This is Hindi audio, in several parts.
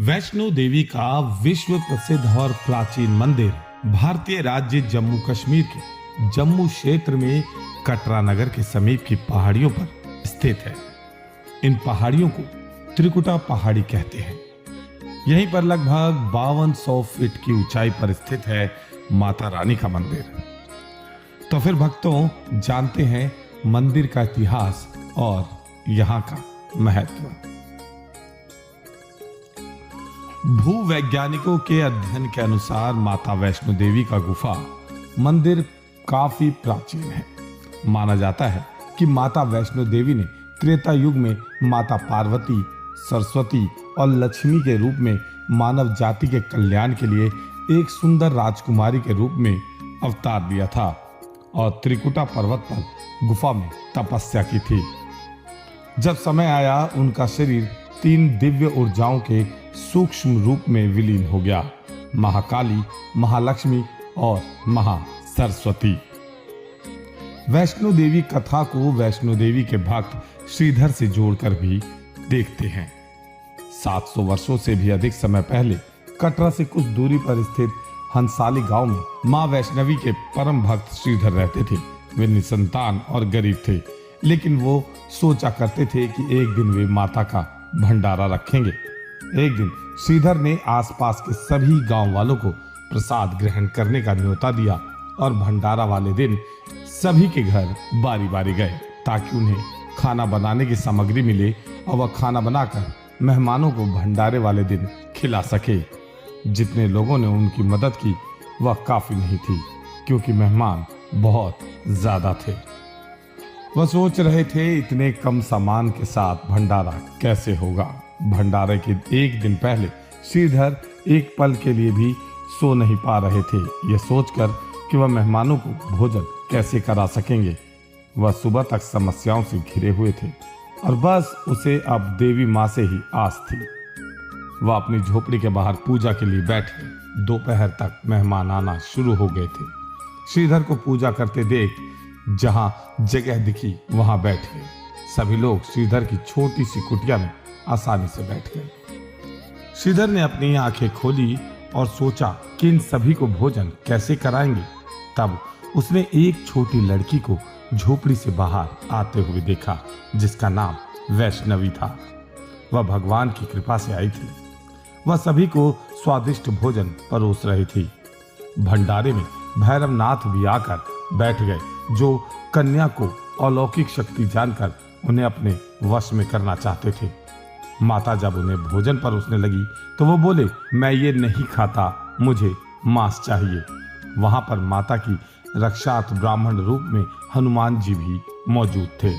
वैष्णो देवी का विश्व प्रसिद्ध और प्राचीन मंदिर भारतीय राज्य जम्मू कश्मीर के जम्मू क्षेत्र में कटरा नगर के समीप की पहाड़ियों पर स्थित है। इन पहाड़ियों को त्रिकुटा पहाड़ी कहते हैं। यहीं पर लगभग 5200 फीट की ऊंचाई पर स्थित है माता रानी का मंदिर। तो फिर भक्तों, जानते हैं मंदिर का इतिहास और यहाँ का महत्व। भूवैज्ञानिकों के अध्ययन के अनुसार माता वैष्णो देवी का गुफा मंदिर काफी प्राचीन है। माना जाता है कि माता वैष्णो देवी ने त्रेता युग में माता पार्वती, सरस्वती और लक्ष्मी के रूप में मानव जाति के कल्याण के लिए एक सुंदर राजकुमारी के रूप में अवतार लिया था और त्रिकुटा पर्वत पर गुफा में तपस्या की थी। जब समय आया, उनका शरीर 3 दिव्य ऊर्जाओं के सूक्ष्म रूप में विलीन हो गया, महाकाली, महालक्ष्मी और महासरस्वती। वैष्णो देवी कथा को वैष्णो देवी के भक्त श्रीधर से जोड़कर भी देखते हैं। 700 वर्षों से भी अधिक समय पहले कटरा से कुछ दूरी पर स्थित हंसाली गांव में मां वैष्णवी के परम भक्त श्रीधर रहते थे। वे निसंतान और गरीब थे, लेकिन वो सोचा करते थे कि एक दिन वे माता का भंडारा रखेंगे। एक दिन श्रीधर ने आसपास के सभी गांव वालों को प्रसाद ग्रहण करने का न्योता दिया और भंडारा वाले दिन सभी के घर बारी बारी गए ताकि उन्हें खाना बनाने की सामग्री मिले और वह खाना बनाकर मेहमानों को भंडारे वाले दिन खिला सके। जितने लोगों ने उनकी मदद की वह काफी नहीं थी, क्योंकि मेहमान बहुत ज्यादा थे। वह सोच रहे थे इतने कम सामान के साथ भंडारा कैसे होगा। भंडारे के एक दिन पहले श्रीधर एक पल के लिए भी सो नहीं पा रहे थे, यह सोचकर कि वह मेहमानों को भोजन कैसे करा सकेंगे। वह सुबह तक समस्याओं से घिरे हुए थे और बस उसे अब देवी माँ से ही आस थी। वह अपनी झोपड़ी के बाहर पूजा के लिए बैठ गए। दोपहर तक मेहमान आना शुरू हो गए थे। श्रीधर को पूजा करते देख जहां जगह दिखी वहां बैठ गए। सभी लोग श्रीधर की छोटी सी कुटिया में आसानी से बैठ गए। श्रीधर ने अपनी आंखें खोली और सोचा कि इन सभी को भोजन कैसे कराएंगे। तब उसने एक छोटी लड़की को झोपड़ी से बाहर आते हुए देखा, जिसका नाम वैष्णवी था। वह भगवान की कृपा से आई थी। वह सभी को स्वादिष्ट भोजन परोस रही थी। भंडारे में भैरवनाथ भी आकर बैठ गए, जो कन्या को अलौकिक शक्ति जानकर उन्हें अपने वश में करना चाहते थे। माता जब उन्हें भोजन परोसने लगी तो वो बोले, मैं ये नहीं खाता, मुझे मांस चाहिए। वहां पर माता की रक्षार्थ ब्राह्मण रूप में हनुमान जी भी मौजूद थे।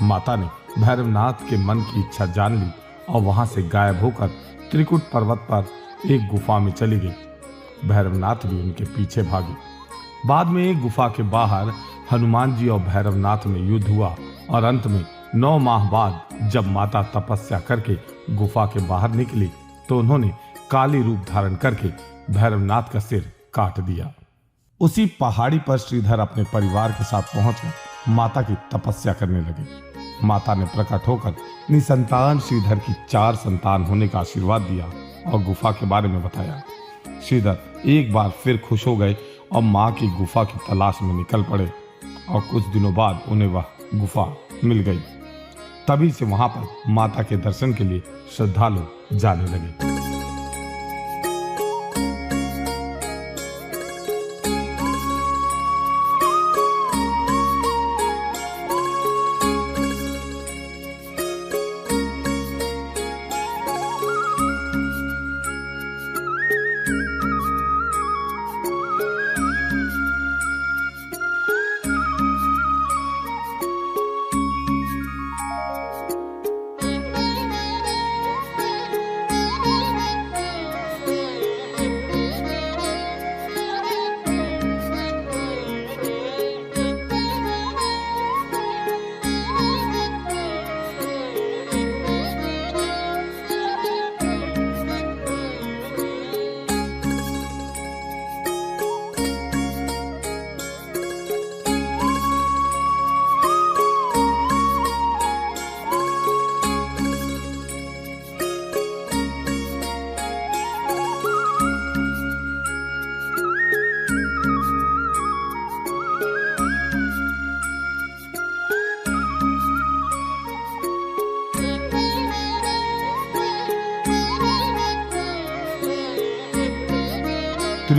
माता ने भैरवनाथ के मन की इच्छा जान ली और वहां से गायब होकर त्रिकुट पर्वत पर एक गुफा में चली गई। भैरवनाथ भी उनके पीछे भागे। बाद में एक गुफा के बाहर हनुमान जी और भैरवनाथ में युद्ध हुआ और अंत में 9 माह बाद जब माता तपस्या करके गुफा के बाहर निकली तो उन्होंने काली रूप धारण करके भैरवनाथ का सिर काट दिया। उसी पहाड़ी पर श्रीधर अपने परिवार के साथ पहुंचकर माता की तपस्या करने लगे। माता ने प्रकट होकर निसंतान श्रीधर की 4 संतान होने का आशीर्वाद दिया और गुफा के बारे में बताया। श्रीधर एक बार फिर खुश हो गए और मां की गुफा की तलाश में निकल पड़े और कुछ दिनों बाद उन्हें वह गुफा मिल गई। तभी से वहां पर माता के दर्शन के लिए श्रद्धालु जाने लगे।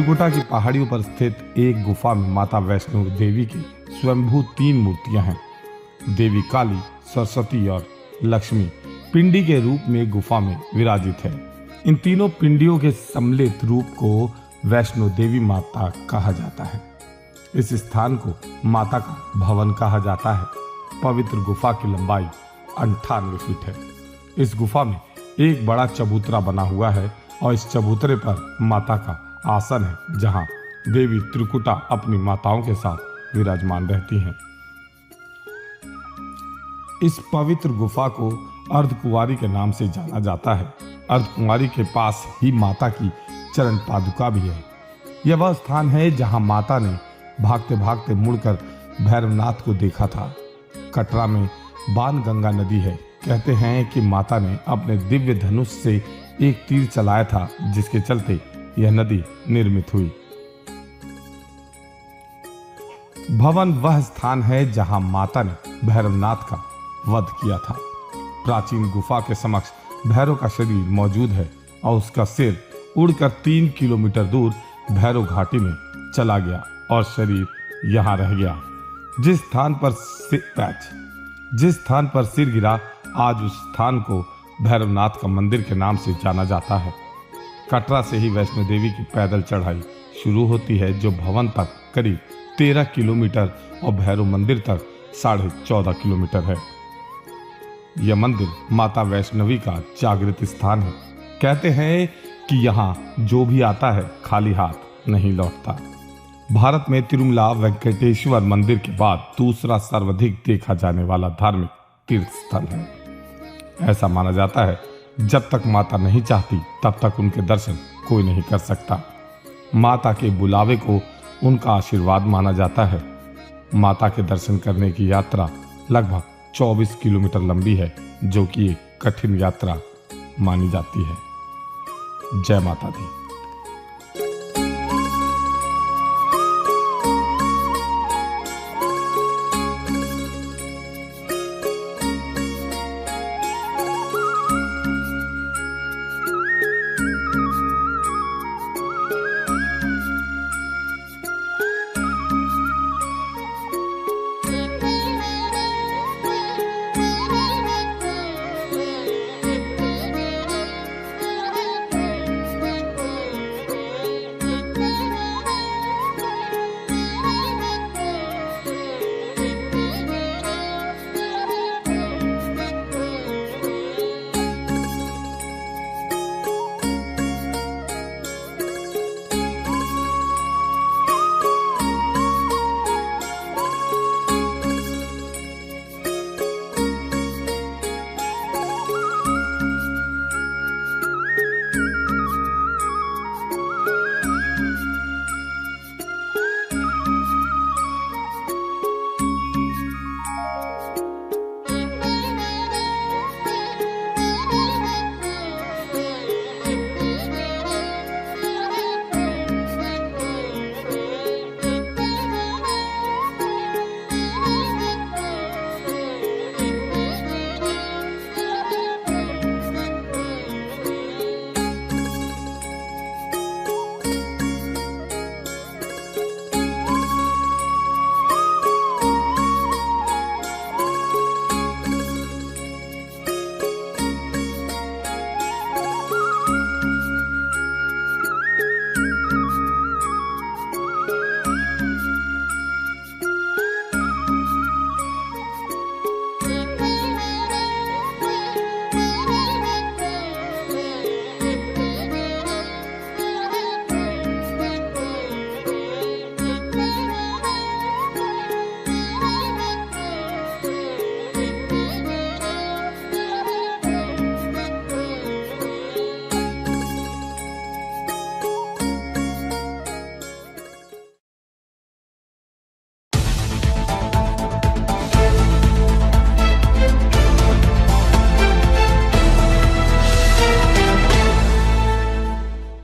त्रिकुटा की पहाड़ियों पर स्थित एक गुफा में माता वैष्णो देवी की स्वयंभू 3 मूर्तियां हैं। देवी काली, सरस्वती और लक्ष्मी पिंडी के रूप में गुफा में विराजित है। इन तीनों पिंडियों के सम्मिलित रूप को वैष्णो देवी माता कहा जाता है। इस स्थान को माता का भवन कहा जाता है। पवित्र गुफा की लंबाई 98 फीट है। इस गुफा में एक बड़ा चबूतरा बना हुआ है और इस चबूतरे पर माता का आसन है, जहां देवी त्रिकुटा अपनी माताओं के साथ विराजमान रहती हैं। इस पवित्र गुफा को अर्धकुंवारी के नाम से जाना जाता है। अर्धकुंवारी के पास ही माता की चरण पादुका भी है। यह वह स्थान है जहां माता ने भागते भागते मुड़कर भैरवनाथ को देखा था। कटरा में बाणगंगा नदी है। कहते हैं कि माता ने अपने दिव्य धनुष से एक तीर चलाया था, जिसके चलते यह नदी निर्मित हुई। भवन वह स्थान है जहां माता ने भैरवनाथ का वध किया था। प्राचीन गुफा के समक्ष भैरव का शरीर मौजूद है और उसका सिर उड़कर 3 किलोमीटर दूर भैरव घाटी में चला गया और शरीर यहां रह गया। जिस स्थान पर सिर गिरा, आज उस स्थान को भैरवनाथ का मंदिर के नाम से जाना जाता है। कटरा से ही वैष्णो देवी की पैदल चढ़ाई शुरू होती है, जो भवन तक करीब 13 किलोमीटर और भैरव मंदिर तक 14.5 किलोमीटर है। यह मंदिर माता वैष्णवी का जागृत स्थान है। कहते हैं कि यहाँ जो भी आता है खाली हाथ नहीं लौटता। भारत में तिरुमला वेंकटेश्वर मंदिर के बाद दूसरा सर्वाधिक देखा जाने वाला धार्मिक तीर्थ स्थल है। ऐसा माना जाता है, जब तक माता नहीं चाहती तब तक उनके दर्शन कोई नहीं कर सकता। माता के बुलावे को उनका आशीर्वाद माना जाता है। माता के दर्शन करने की यात्रा लगभग 24 किलोमीटर लंबी है, जो कि एक कठिन यात्रा मानी जाती है। जय माता दी।